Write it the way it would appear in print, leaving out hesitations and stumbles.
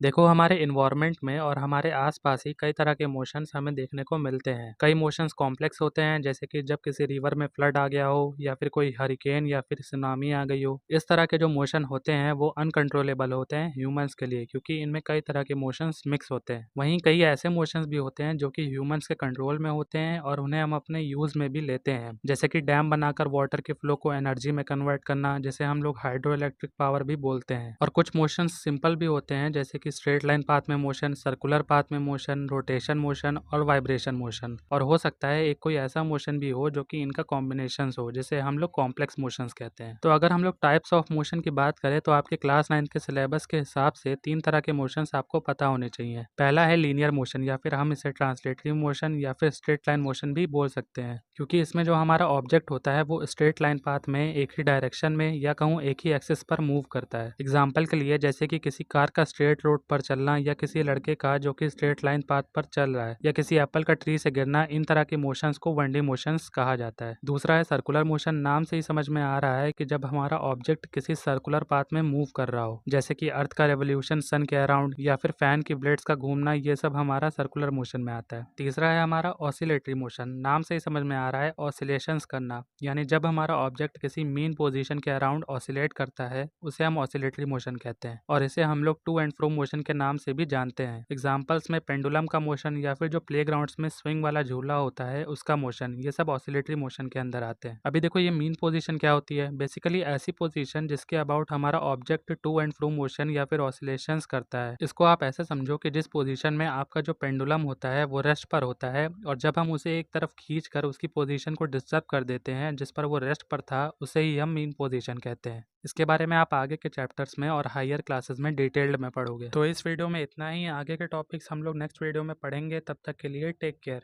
देखो हमारे इन्वायरमेंट में और हमारे आसपास ही कई तरह के इमोशंस हमें देखने को मिलते हैं। कई इमोशंस कॉम्प्लेक्स होते हैं, जैसे कि जब किसी रिवर में फ्लड आ गया हो या फिर कोई हरिकेन या फिर सुनामी आ गई हो। इस तरह के जो इमोशन होते हैं वो अनकंट्रोलेबल होते हैं ह्यूमंस के लिए, क्योंकि इनमें कई तरह के इमोशंस मिक्स होते हैं। वहीं कई ऐसे इमोशंस भी होते हैं जो कि ह्यूमंस के कंट्रोल में होते हैं और उन्हें हम अपने यूज में भी लेते हैं, जैसे कि डैम बनाकर वाटर के फ्लो को एनर्जी में कन्वर्ट करना, जैसे हम लोग हाइड्रो इलेक्ट्रिक पावर भी बोलते हैं। और कुछ मोशंस सिंपल भी होते हैं, जैसे कि स्ट्रेट लाइन पाथ में मोशन, सर्कुलर पाथ में मोशन, रोटेशन मोशन और वाइब्रेशन मोशन। और हो सकता है एक कोई ऐसा मोशन भी हो जो कि इनका कॉम्बिनेशन हो, जिसे हम लोग कॉम्प्लेक्स मोशंस कहते हैं। तो अगर हम लोग टाइप्स ऑफ मोशन की बात करें तो आपके क्लास 9 के सिलेबस के हिसाब से 3 तरह के मोशंस आपको पता होने चाहिए। पहला है लीनियर मोशन, या फिर हम इसे ट्रांसलेटरी मोशन या फिर स्ट्रेट लाइन मोशन भी बोल सकते हैं, क्योंकि इसमें जो हमारा ऑब्जेक्ट होता है वो स्ट्रेट लाइन पाथ में एक ही डायरेक्शन में या कहूँ एक ही एक्सिस पर मूव करता है। एग्जाम्पल के लिए, जैसे कि किसी कार का स्ट्रेट रोड पर चलना, या किसी लड़के का जो कि स्ट्रेट लाइन पाथ पर चल रहा है, या किसी एप्पल का ट्री से गिरना, इन तरह के मोशंस को वन डी मोशंस कहा जाता है। दूसरा है सर्कुलर मोशन। नाम से ही समझ में आ रहा है कि जब हमारा ऑब्जेक्ट किसी सर्कुलर पाथ में मूव कर रहा हो, जैसे कि अर्थ का रेवोल्यूशन सन के अराउंड या फिर फैन की ब्लेड्स का घूमना, ये सब हमारा सर्कुलर मोशन में आता है। तीसरा है हमारा ऑसिलेटरी मोशन। नाम से ही समझ में आ रहा है ऑसिलेशंस करना, यानी जब हमारा ऑब्जेक्ट किसी मीन पोजीशन के अराउंड ऑसिलेट करता है उसे हम ऑसिलेटरी मोशन कहते हैं, और इसे हम लोग टू एंड फ्रो मोशन के नाम से भी जानते हैं। एग्जाम्पल्स में पेंडुलम का मोशन, या फिर जो प्लेग्राउंड्स में स्विंग वाला झूला होता है उसका मोशन, ये सब ऑसिलेटरी मोशन के अंदर आते हैं। अभी देखो ये मीन पोजीशन क्या होती है। बेसिकली ऐसी पोजीशन जिसके अबाउट हमारा object to and fro motion या फिर ऑसिलेशंस करता है। इसको आप ऐसे समझो कि जिस पोजीशन में आपका जो पेंडुलम होता है वो रेस्ट पर होता है, और जब हम उसे एक तरफ खींच कर उसकी पोजीशन को डिस्टर्ब कर देते हैं जिस पर वो रेस्ट पर था, उसे ही हम मीन पोजीशन कहते हैं। इसके बारे में आप आगे के चैप्टर्स में और हायर क्लासेस में डिटेल्ड में पढ़ोगे। तो इस वीडियो में इतना ही। आगे के टॉपिक्स हम लोग नेक्स्ट वीडियो में पढ़ेंगे। तब तक के लिए टेक केयर।